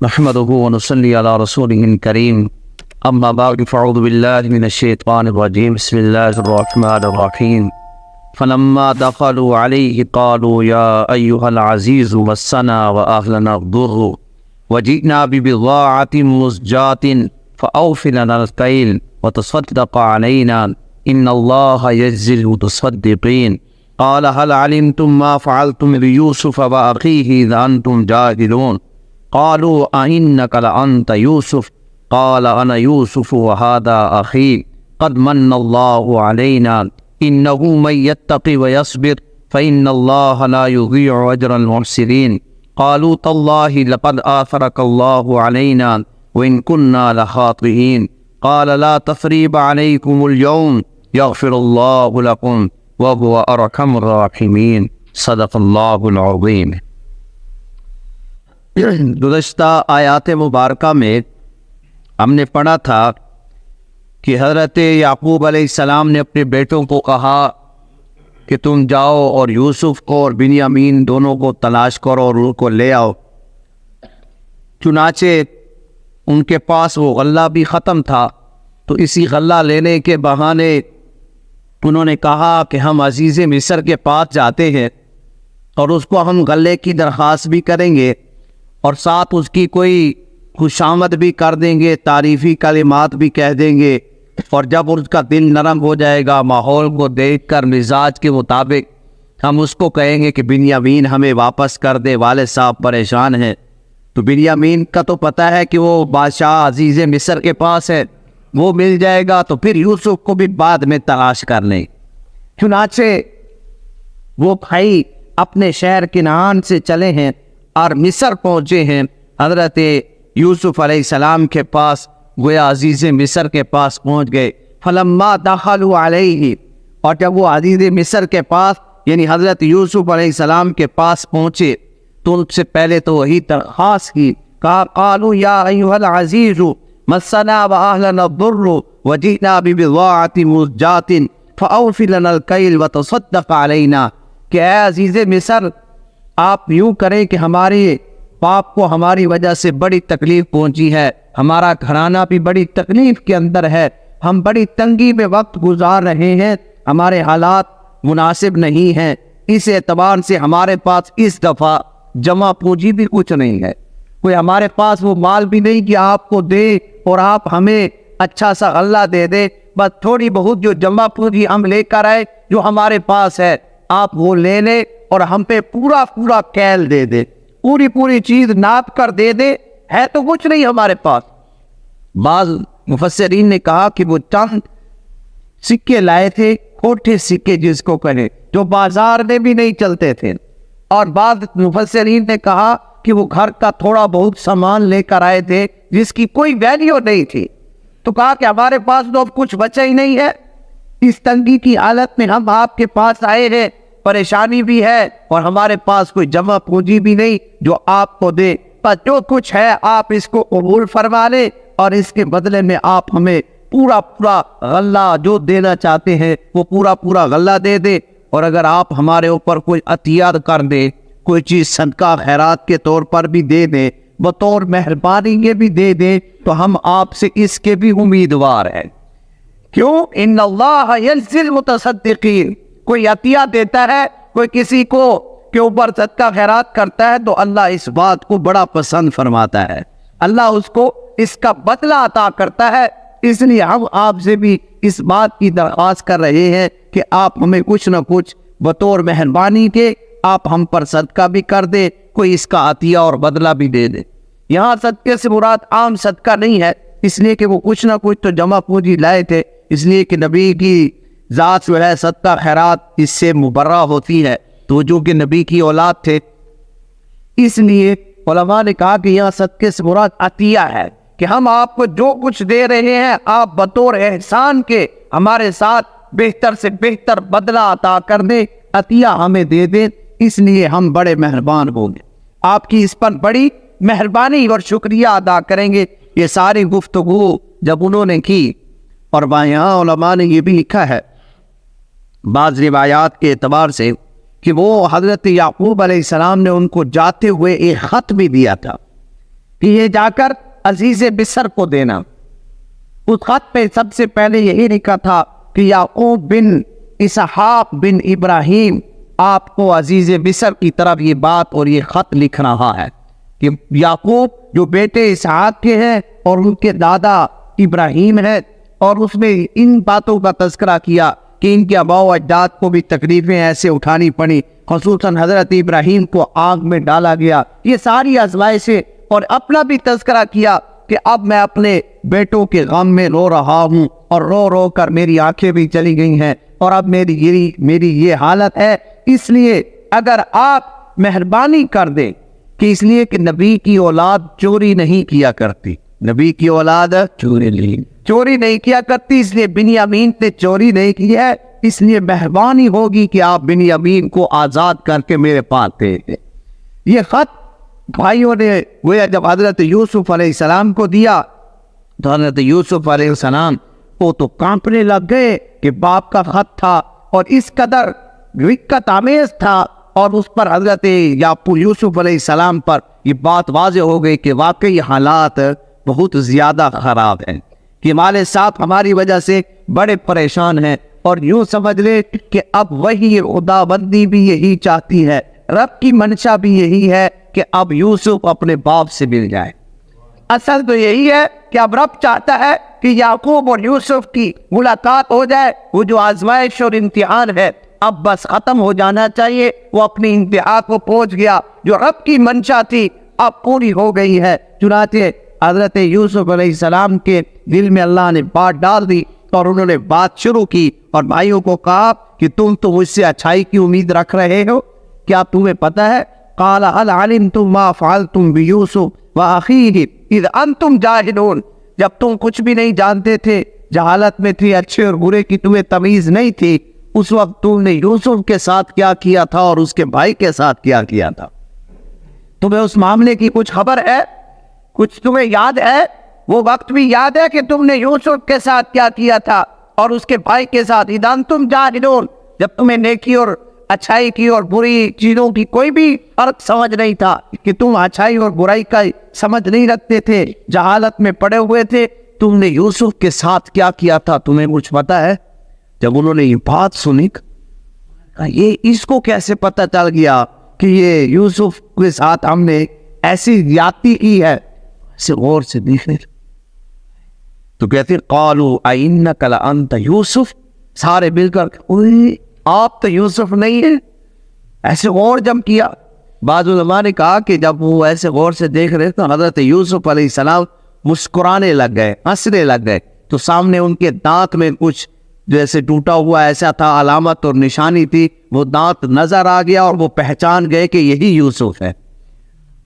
نحمده ونصلي على رسوله الكريم اما بعد فاعوذ بالله من الشيطان الرجيم بسم الله الرحمن الرحيم فلما دخلوا عليه قالوا يا ايها العزيز مسنا واهلنا الضر وجئنا ببضاعة مزجاة فأوف لنا الكيل وتصدق علينا ان الله يجزي المتصدقين قال هل علمتم ما فعلتم بيوسف واخيه اذ انتم جاهلون قالوا أئنك لأنت يوسف قال أنا يوسف وهذا أخي قد من الله علينا إنه من يتق ويصبر فإن الله لا يضيع أجر المحسنين قالوا تالله لقد آثرك الله علينا وإن كنا لخاطئين قال لا تثريب عليكم اليوم يغفر الله لكم وهو أرحم الراحمين صدق الله العظيم۔ گزشتہ آیات مبارکہ میں ہم نے پڑھا تھا کہ حضرت یعقوب علیہ السلام نے اپنے بیٹوں کو کہا کہ تم جاؤ اور یوسف کو اور بنیامین دونوں کو تلاش کرو اور ان کو لے آؤ۔ چنانچہ ان کے پاس وہ غلہ بھی ختم تھا، تو اسی غلہ لینے کے بہانے انہوں نے کہا کہ ہم عزیز مصر کے پاس جاتے ہیں اور اس کو ہم غلے کی درخواست بھی کریں گے اور ساتھ اس کی کوئی خوشامد بھی کر دیں گے، تعریفی کلمات بھی کہہ دیں گے، اور جب اس کا دل نرم ہو جائے گا ماحول کو دیکھ کر مزاج کے مطابق ہم اس کو کہیں گے کہ بنیامین ہمیں واپس کر دے، والد صاحب پریشان ہیں۔ تو بنیامین کا تو پتہ ہے کہ وہ بادشاہ عزیز مصر کے پاس ہے، وہ مل جائے گا تو پھر یوسف کو بھی بعد میں تلاش کر لیں۔ چنانچہ وہ بھائی اپنے شہر کنعان سے چلے ہیں اور مصر پہنچے ہیں، حضرت یوسف علیہ السلام کے پاس، گویا عزیز مصر کے پاس پہنچ گئے۔ فلما دخلوا علیہ، اور جب وہ عزیز مصر کے پاس یعنی حضرت یوسف علیہ السلام کے پاس پہنچے تو ان سے پہلے تو وہی درخواست کی، کہا قالوا یا ایھا العزیز مسنا واہلنا الضر وجئنا ببضاعة مزجاة فاوف لنا الکیل وتصدق علینا، کہ اے عزیز مصر آپ یوں کریں کہ ہمارے باپ کو ہماری وجہ سے بڑی تکلیف پہنچی ہے، ہمارا گھرانہ بھی بڑی تکلیف کے اندر ہے، ہم بڑی تنگی میں وقت گزار رہے ہیں، ہمارے حالات مناسب نہیں ہیں، اس اعتبار سے ہمارے پاس اس دفعہ جمع پونجی بھی کچھ نہیں ہے، کوئی ہمارے پاس وہ مال بھی نہیں کہ آپ کو دے اور آپ ہمیں اچھا سا غلہ دے دے، بس تھوڑی بہت جو جمع پونجی ہم لے کر آئے جو ہمارے پاس ہے آپ وہ لے لیں اور ہم پہ پورا کیل دے دے، پوری چیز ناپ کر دے دے، ہے تو کچھ نہیں ہمارے پاس۔ بعض مفسرین نے کہا کہ وہ چند سکے لائے تھے، کھوٹے سکے جس کو کہیں، جو بازار میں بھی نہیں چلتے تھے، اور بعض مفسرین نے کہا کہ وہ گھر کا تھوڑا بہت سامان لے کر آئے تھے جس کی کوئی ویلیو نہیں تھی، تو کہا کہ ہمارے پاس تو اب کچھ بچا ہی نہیں ہے، اس تنگی کی حالت میں ہم آپ کے پاس آئے ہیں، پریشانی بھی ہے اور ہمارے پاس کوئی جمع پونجی بھی نہیں جو آپ کو دے، پر جو کچھ ہے آپ اس کو قبول فرما لیں اور اس کے بدلے میں آپ ہمیں پورا غلہ جو دینا چاہتے ہیں وہ پورا غلہ دے دیں، اور اگر آپ ہمارے اوپر کوئی عطیہ کر دیں، کوئی چیز صدقہ خیرات کے طور پر بھی دے دیں، بطور مہربانی کے بھی دے دیں، تو ہم آپ سے اس کے بھی امیدوار ہیں۔ کیوں؟ ان اللہ یجزی المتصدقین، کوئی عطیہ دیتا ہے، کوئی کسی کو کے اوپر صدقہ خیرات کرتا ہے تو اللہ اس بات کو بڑا پسند فرماتا ہے، اللہ اس کو اس کا بدلہ عطا کرتا ہے۔ اس لیے ہم آپ سے بھی اس بات کی درخواست کر رہے ہیں کہ آپ ہمیں کچھ نہ کچھ بطور مہربانی کے آپ ہم پر صدقہ بھی کر دیں، کوئی اس کا عطیہ اور بدلہ بھی دے دے۔ یہاں صدقے سے مراد عام صدقہ نہیں ہے، اس لیے کہ وہ کچھ نہ کچھ تو جمع پونجی لائے تھے، اس لیے کہ نبی کی ذات جو ہے صدقہ خیرات اس سے مبرہ ہوتی ہے، تو جو کہ نبی کی اولاد تھے، اس لیے علماء نے کہا کہ یہاں صدقے سے مراد عطیہ ہے، کہ ہم آپ کو جو کچھ دے رہے ہیں آپ بطور احسان کے ہمارے ساتھ بہتر سے بہتر بدلہ عطا کر دیں، عطیہ ہمیں دے دیں، اس لیے ہم بڑے مہربان ہوں گے، آپ کی اس پر بڑی مہربانی اور شکریہ ادا کریں گے۔ یہ ساری گفتگو جب انہوں نے کی، اور یہاں علماء نے یہ بھی لکھا ہے بعض روایات کے اعتبار سے کہ وہ حضرت یعقوب علیہ السلام نے ان کو جاتے ہوئے ایک خط بھی دیا تھا کہ یہ جا کر عزیز مصر کو دینا۔ اس خط پہ سب سے پہلے یہی لکھا تھا کہ یعقوب بن اسحاق بن ابراہیم آپ کو عزیز مصر کی طرف یہ بات اور یہ خط لکھ رہا ہے کہ یعقوب جو بیٹے اسحاق کے ہیں اور ان کے دادا ابراہیم ہے، اور اس میں ان باتوں کا تذکرہ کیا کہ ان کے آباء و اجداد کو بھی تکلیفیں ایسے اٹھانی پڑی، خصوصاً حضرت ابراہیم کو آگ میں ڈالا گیا، یہ ساری آزمائشیں، اور اپنا بھی تذکرہ کیا کہ اب میں اپنے بیٹوں کے غم میں رو رہا ہوں اور رو رو کر میری آنکھیں بھی چلی گئی ہیں، اور اب میری یہ حالت ہے، اس لیے اگر آپ مہربانی کر دیں کہ اس لیے کہ نبی کی اولاد چوری نہیں کیا کرتی، نبی کی اولاد چوری نہیں کیا کرتی، اس لیے بنیامین نے چوری نہیں کی ہے، اس لیے مہربانی ہوگی کہ آپ بنیامین کو آزاد کر کے میرے پاس دے دیں۔ یہ خط بھائیوں نے گویا جب حضرت یوسف علیہ السلام کو دیا تو حضرت یوسف علیہ السلام کو تو کانپنے لگ گئے کہ باپ کا خط تھا اور اس قدر رقت آمیز تھا، اور اس پر حضرت یوسف علیہ السلام پر یہ بات واضح ہو گئی کہ واقعی حالات بہت زیادہ خراب ہیں، کہ ہمارے ساتھ ہماری وجہ سے بڑے پریشان ہیں، اور یوں سمجھ لے کہ اب وہی خدا بندی بھی یہی چاہتی ہے، رب کی منشا بھی یہی ہے کہ اب یوسف اپنے باپ سے مل جائے۔ اصل تو یہی ہے کہ اب رب چاہتا ہے کہ یعقوب اور یوسف کی ملاقات ہو جائے، وہ جو آزمائش اور امتحان ہے اب بس ختم ہو جانا چاہیے، وہ اپنی انتہا کو پہنچ گیا، جو رب کی منشا تھی اب پوری ہو گئی ہے۔ چنانچہ حضرت یوسف علیہ السلام کے دل میں اللہ نے بات ڈال دی اور انہوں نے بات شروع کی، اور بھائیوں کو کہا کہ تم تو مجھ سے اچھائی کی امید رکھ رہے ہو، کیا تمہیں پتہ ہے؟ قال هل علمتم ما فعلتم بيوسف واخيه اذ انتم جاهلون، جب تم کچھ بھی نہیں جانتے تھے، جہالت میں تھی، اچھے اور برے کی تمہیں تمیز نہیں تھی، اس وقت تم نے یوسف کے ساتھ کیا کیا تھا اور اس کے بھائی کے ساتھ کیا کیا تھا؟ تمہیں اس معاملے کی کچھ خبر ہے؟ کچھ تمہیں یاد ہے؟ وہ وقت بھی یاد ہے کہ تم نے یوسف کے ساتھ کیا کیا تھا اور اس کے بھائی کے ساتھ؟ اذ انتم جاہلون، جب تمہیں نیکی اور اچھائی کی اور بری چیزوں کی کوئی بھی فرق سمجھ نہیں تھا، کہ تم اچھائی اور برائی کا سمجھ نہیں رکھتے تھے، جہالت میں پڑے ہوئے تھے، تم نے یوسف کے ساتھ کیا کیا تھا تمہیں کچھ پتہ ہے؟ جب انہوں نے یہ بات سنی، یہ اس کو کیسے پتہ چل گیا کہ یہ یوسف کے ساتھ ہم نے ایسی زیادتی کی ہے؟ اسے غور سے دیکھنے تو کہتے قالوا اِنَّكَ لَأَنْتَ یوسف، سارے مل کر آپ تو یوسف نہیں ہیں، ایسے غور جب کیا۔ بعض علماء نے کہا کہ جب وہ ایسے غور سے دیکھ رہے تو حضرت یوسف علیہ السلام مسکرانے لگ گئے، ہنسنے لگ گئے، تو سامنے ان کے دانت میں کچھ جیسے ٹوٹا ہوا ایسا تھا، علامت اور نشانی تھی، وہ دانت نظر آ گیا اور وہ پہچان گئے کہ یہی یوسف ہے۔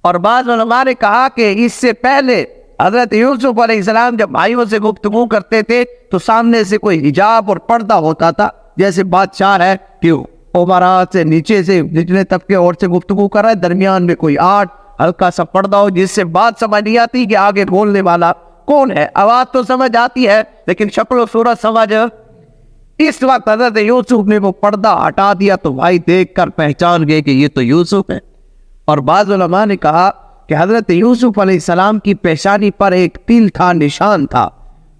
اور بعض علماء نے کہا کہ اس سے پہلے حضرت یوسف علیہ السلام جب بھائیوں سے گفتگو کرتے تھے تو سامنے سے کوئی حجاب اور پردہ ہوتا تھا، جیسے بادشاہ ہے کہ عمرا سے نیچے سے نچلے طبقے اور سے گفتگو کر رہا ہے، درمیان میں کوئی آٹھ ہلکا سا پردہ ہو جس سے بات سمجھ نہیں آتی کہ آگے بولنے والا کون ہے، آواز تو سمجھ آتی ہے لیکن شکل و صورت سمجھ۔ اس وقت حضرت یوسف نے وہ پردہ ہٹا دیا تو بھائی دیکھ کر پہچان گئے کہ یہ تو یوسف ہے۔ اور بعض علماء نے کہا کہ حضرت یوسف علیہ السلام کی پیشانی پر ایک تل تھا، نشان تھا،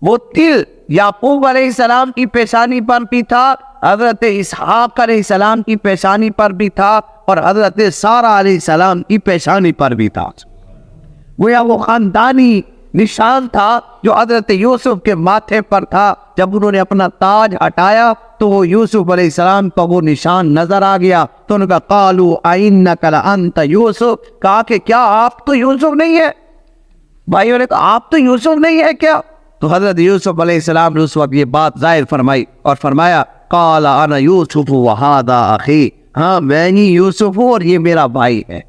وہ تل یعقوب علیہ السلام کی پیشانی پر بھی تھا، حضرت اسحاق علیہ السلام کی پیشانی پر بھی تھا، اور حضرت سارہ علیہ السلام کی پیشانی پر بھی تھا۔ وہ خاندانی نشان تھا جو حضرت یوسف کے ماتھے پر تھا۔ جب انہوں نے اپنا تاج ہٹایا تو وہ یوسف علیہ السلام کا وہ نشان نظر آ گیا، تو انہوں نے کہا قالوا اِنَّكَ لَأَنْتَ یوسف، کہا کہ کیا آپ تو یوسف نہیں ہے؟ بھائیوں نے کہا آپ تو یوسف نہیں ہے کیا؟ تو حضرت یوسف علیہ السلام نے اس وقت یہ بات ظاہر فرمائی اور فرمایا قال انا یوسف وہذا اخی، ہاں میں ہی یوسف ہوں اور یہ میرا بھائی ہے،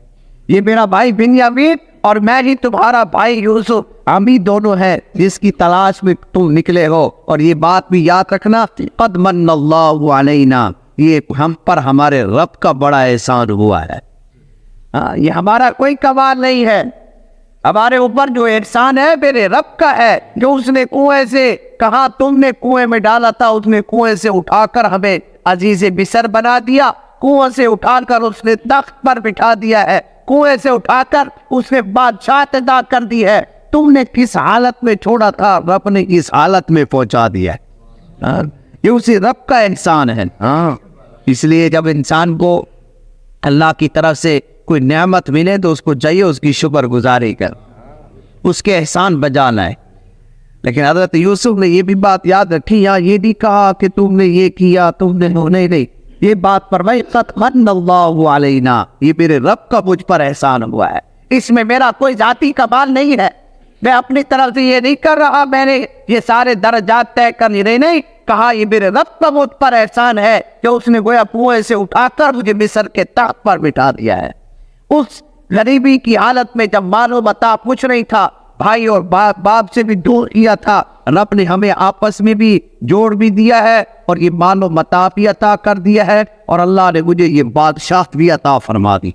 یہ میرا بھائی بنیامین اور میں ہی تمہارا بھائی یوسف، ہم ہی دونوں ہیں جس کی تلاش میں تم نکلے ہو۔ اور یہ بات بھی یاد رکھنا قد من اللہ علینا، یہ ہم پر ہمارے رب کا بڑا احسان ہوا ہے، یہ ہمارا کوئی کمال نہیں ہے، ہمارے اوپر جو احسان ہے میرے رب کا ہے، جو اس نے کنویں سے کہا تم نے کنویں میں ڈالا تھا، اس نے کنویں سے اٹھا کر ہمیں عزیز مصر بنا دیا، کنویں سے اٹھا کر اس نے تخت پر بٹھا دیا ہے، کنویں سے اٹھا کر اس نے بادشاہت عطا کر دی ہے، تم نے کس حالت میں چھوڑا تھا، رب نے اس حالت میں پہنچا دیا ہے۔ یہ اسی رب کا احسان ہے۔ اس لیے جب انسان کو اللہ کی طرف سے کوئی نعمت ملے تو اس کو چاہیے اس کی شکر گزاری کر، اس کے احسان بجا لائے۔ لیکن حضرت یوسف نے یہ بھی بات یاد رکھی، یہاں یہ نہیں کہا کہ تم نے یہ کیا، تم نے نہیں، یہ بات فرمائی قد من اللہ علینا، یہ میرے رب کا مجھ پر احسان ہوا ہے، اس میں میرا کوئی ذاتی کمال نہیں ہے، میں اپنی طرف سے یہ نہیں کر رہا، میں نے یہ سارے درجات طے کر نہیں کہا، یہ میرے رب کا مجھ پر احسان ہے کہ اس نے گویا کنویں سے اٹھا کر مجھے مصر کے تخت پر بٹھا دیا ہے۔ اس غریبی کی حالت میں جب مال و متاع کچھ نہیں تھا، بھائی اور باپ سے بھی دور کیا تھا، رب نے ہمیں آپس میں بھی جوڑ بھی دیا ہے اور یہ مال و متاع بھی عطا کر دیا ہے، اور اللہ نے مجھے یہ بادشاہت بھی عطا فرما دی۔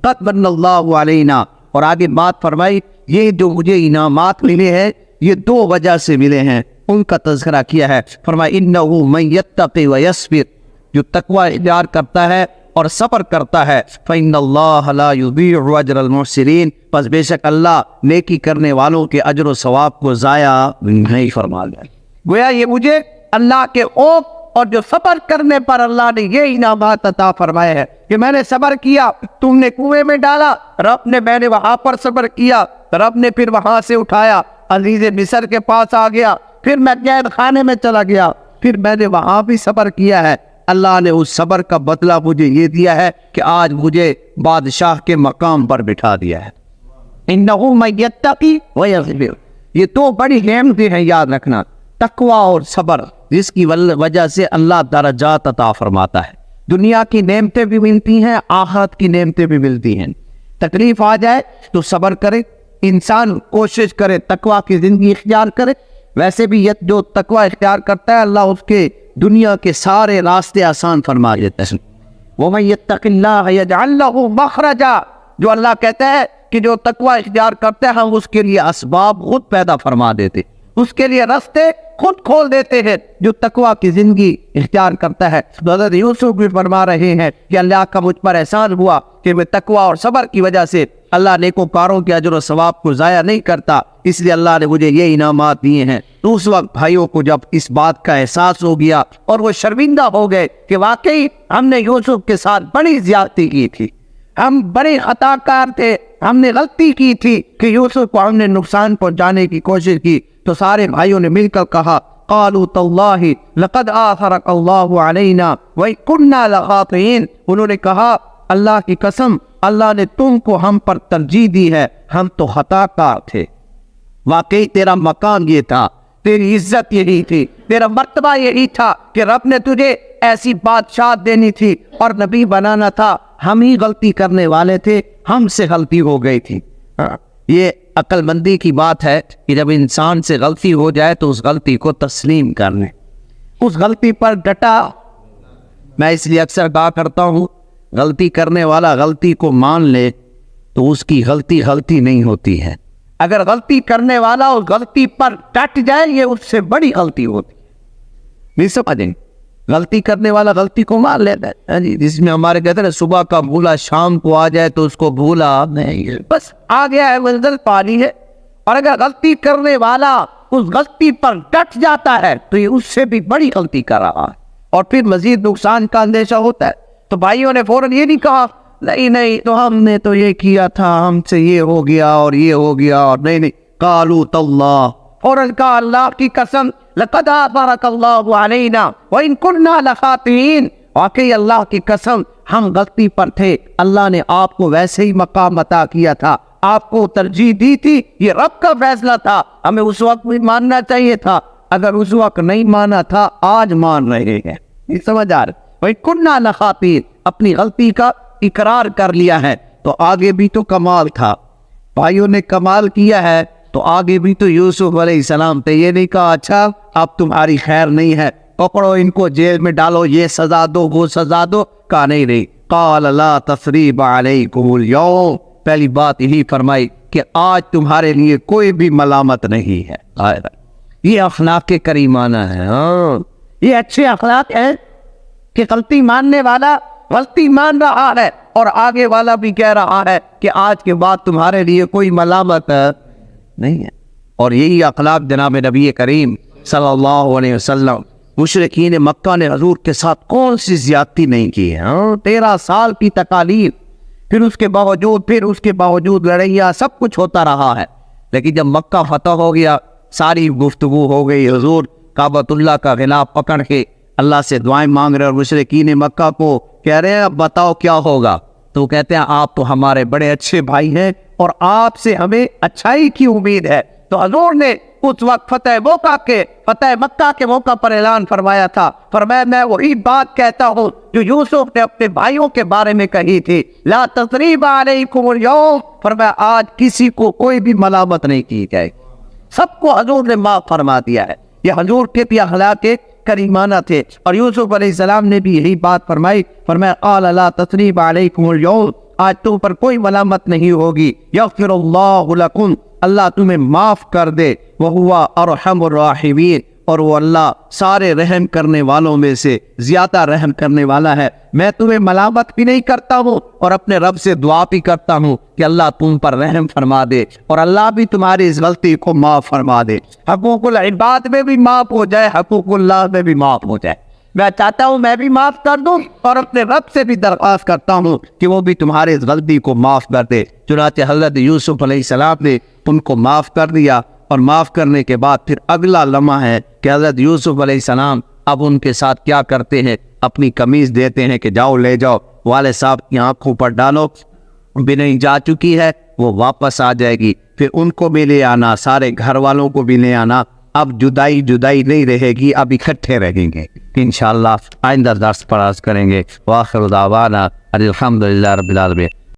قد من اللہ علینا، اور آگے بات فرمائی یہ جو مجھے انعامات ملے ہیں یہ دو وجہ سے ملے ہیں، ان کا تذکرہ کیا ہے۔ فرمایا انہ من یتقی ویصبر، جو تقوی اختیار کرتا ہے اور صبر کرتا ہے، فإن اللہ لا یضیع اجر المحسنین، پس بے شک اللہ نیکی کرنے والوں کے اجر و ثواب کو ضائع نہیں فرمائے گا۔ گویا یہ مجھے اللہ کے خوف اور جو صبر کرنے پر اللہ نے یہ انعامات عطا فرمائے ہیں کہ میں نے صبر کیا، تم نے کنویں میں ڈالا، میں نے وہاں پر صبر کیا، رب نے پھر وہاں سے اٹھایا، عزیز مصر کے پاس آ گیا، پھر میں قید خانے میں چلا گیا، پھر میں نے وہاں بھی صبر کیا ہے، اللہ نے اس صبر کا بدلہ مجھے یہ دیا ہے کہ آج مجھے بادشاہ کے مقام پر بٹھا دیا ہے۔ انہ من یتقی ویصبر، یہ دو بڑی نعمتیں ہیں، یاد رکھنا، تقوی اور صبر، جس کی وجہ سے اللہ درجات عطا فرماتا ہے۔ دنیا کی نعمتیں بھی ملتی ہیں، آخرت کی نعمتیں بھی ملتی ہیں۔ تکلیف آ جائے تو صبر کرے، انسان کوشش کرے تقوی کی زندگی اختیار کرے، ویسے بھی جو تقوی اختیار کرتا ہے اللہ اس کے دنیا کے سارے راستے آسان فرما دیتا ہے۔ وَمَن يَتَّقِ اللَّهَ يَجْعَل لَّهُ مَخْرَجًا، جو اللہ کہتا ہے کہ جو تقوی اختیار کرتے ہیں ہم اس کے لیے اسباب خود پیدا فرما دیتے، اس کے لیے راستے خود کھول دیتے ہیں جو تقوی کی زندگی اختیار کرتا ہے۔ حضرت یوسف بھی فرما رہے ہیں کہ اللہ کا مجھ پر احسان ہوا کہ میں تقوی اور صبر کی وجہ سے اللہ نیکوکاروں کے اجر و ثواب کو ضائع نہیں کرتا، اس لیے اللہ نے مجھے یہ انعامات دیے ہیں۔ تو اس وقت بھائیوں کو جب اس بات کا احساس ہو گیا اور وہ شرمندہ ہو گئے کہ واقعی ہم نے یوسف کے ساتھ بڑی زیادتی کی تھی، ہم بڑے خطا کار تھے، ہم نے غلطی کی تھی کہ یوسف کو ہم نے نقصان پہنچانے کی کوشش کی، تو سارے بھائیوں نے مل کر کہا قالوا تاللہ لقد آثرک اللہ علینا وإن کنا لخاطئین، انہوں نے کہا اللہ کی قسم اللہ نے تم کو ہم پر ترجیح دی ہے، ہم تو خطا کار تھے، واقعی تیرا مقام یہ تھا، تیری عزت یہی تھی، تیرا مرتبہ یہی تھا کہ رب نے تجھے ایسی بادشاہت دینی تھی اور نبی بنانا تھا، ہم ہی غلطی کرنے والے تھے، ہم سے غلطی ہو گئی تھی۔ یہ عقل مندی کی بات ہے کہ جب انسان سے غلطی ہو جائے تو اس غلطی کو تسلیم کرنے، اس غلطی پر ڈٹا۔ میں اس لیے اکثر کہا کرتا ہوں غلطی کرنے والا غلطی کو مان لے تو اس کی غلطی غلطی نہیں ہوتی ہے، اگر غلطی کرنے والا اس غلطی پر ڈٹ جائے یہ اس سے بڑی غلطی ہوتی ہے۔ نہیں سمجھیں، غلطی کرنے والا غلطی کو مان لیتا ہے، جس میں ہمارے کہتے ہیں صبح کا بھولا شام کو آ جائے تو اس کو بھولا نہیں، بس آ گیا ہے منزل پانی ہے۔ اور اگر غلطی کرنے والا اس غلطی پر ڈٹ جاتا ہے تو یہ اس سے بھی بڑی غلطی کر رہا ہے اور پھر مزید نقصان کا اندیشہ ہوتا ہے۔ تو بھائیوں نے فوراً یہ نہیں کہا نہیں تو ہم نے تو یہ کیا تھا، ہم سے یہ ہو گیا اور یہ ہو گیا، اور نہیں قالوا تاللہ، فوراً کہا اللہ کی قسم لقد آثرک اللہ علینا وإن کنا لخاطئین، واقعی اللہ کی قسم ہم غلطی پر تھے، اللہ نے آپ کو ویسے ہی مقام عطا کیا تھا، آپ کو ترجیح دی تھی، یہ رب کا فیصلہ تھا، ہمیں اس وقت بھی ماننا چاہیے تھا، اگر اس وقت نہیں مانا تھا آج مان رہے ہیں۔ یہ سمجھ آ رہا ہے؟ وإن کنا لخاطئین، اپنی غلطی کا اقرار کر لیا ہے، تو آگے بھی تو کمال تھا، بھائیوں نے کمال کیا ہے، تو آگے بھی تو یوسف علیہ السلام تھے، یہ نہیں کہا اچھا اب تمہاری خیر نہیں ہے، پکڑو ان کو جیل میں ڈالو، یہ سزا دو وہ سزا دو، کہا نہیں قال لا تثریب علیکم اليوم، پہلی بات یہی فرمائی کہ آج تمہارے لیے کوئی بھی ملامت نہیں ہے۔ یہ اخلاق کریمانہ ہے، یہ اچھے اخلاق ہیں کہ غلطی ماننے والا غلطی مان رہا ہے، اور آگے والا بھی کہہ رہا ہے کہ آج کے بعد تمہارے لیے کوئی ملامت نہیں ہے۔ اور یہی اخلاق جناب نبی کریم صلی اللہ علیہ وسلم، مشرکین مکہ نے حضور کے ساتھ کون سی زیادتی نہیں کی ہے؟ 13 سال کی تکالیف، پھر اس کے باوجود لڑائیاں، سب کچھ ہوتا رہا ہے، لیکن جب مکہ فتح ہو گیا، ساری گفتگو ہو گئی، حضور کعبۃ اللہ کا غلاف پکڑ کے اللہ سے دعائیں مانگ رہے، اور مشرکین مکہ کو کہہ رہے ہیں اب بتاؤ کیا ہوگا؟ تو کہتے ہیں آپ تو ہمارے بڑے اچھے بھائی ہیں اور آپ سے ہمیں اچھائی کی امید ہے۔ تو حضور نے اس وقت فتح مکہ کے موقع پر اعلان فرمایا تھا، فرمایا میں وہی بات کہتا ہوں جو یوسف نے اپنے بھائیوں کے بارے میں کہی تھی، لا تثریب علیکم اليوم، فرمایا آج کسی کو کوئی بھی ملامت نہیں کی جائے، سب کو حضور نے معاف فرما دیا ہے۔ یہ حضور کے بھی اخلاق کریمانہ تھے، اور یوسف علیہ السلام نے بھی یہی بات فرمائی، فرمایا قال لا تثریب علیکم اليوم، آج تم پر کوئی ملامت نہیں ہوگی، یغفر اللہ لکم، اللہ تمہیں معاف کر دے، وہو ارحم الراحمین، اور وہ اللہ سارے رحم کرنے والوں میں سے زیادہ رحم کرنے والا ہے۔ میں تمہیں ملامت بھی نہیں کرتا ہوں اور اپنے رب سے دعا بھی کرتا ہوں کہ اللہ تم پر رحم فرما دے اور اللہ بھی تمہاری اس غلطی کو معاف فرما دے، حقوق العباد میں بھی معاف ہو جائے، حقوق اللہ میں بھی معاف ہو جائے۔ میں چاہتا ہوں میں بھی معاف کر دوں، اور اپنے رب سے بھی درخواست کرتا ہوں کہ وہ بھی تمہارے اس غلطی کو معاف کر دے۔ چنانچہ حضرت یوسف علیہ السلام نے ان کو معاف کر دیا، اور معاف کرنے کے بعد پھر اگلا لمحہ ہے کہ حضرت یوسف علیہ السلام اب ان کے ساتھ کیا کرتے ہیں، اپنی قمیض دیتے ہیں کہ جاؤ لے جاؤ والد صاحب کی آنکھوں پر ڈالو، بنائی جا چکی ہے وہ واپس آ جائے گی، پھر ان کو بھی لے آنا، سارے گھر والوں کو بھی لے آنا، اب جدائی نہیں رہے گی، اب اکٹھے رہیں گے۔ انشاءاللہ آئندہ درس پر عرض کریں گے۔ وآخر دعوانا الحمدللہ رب العالمین۔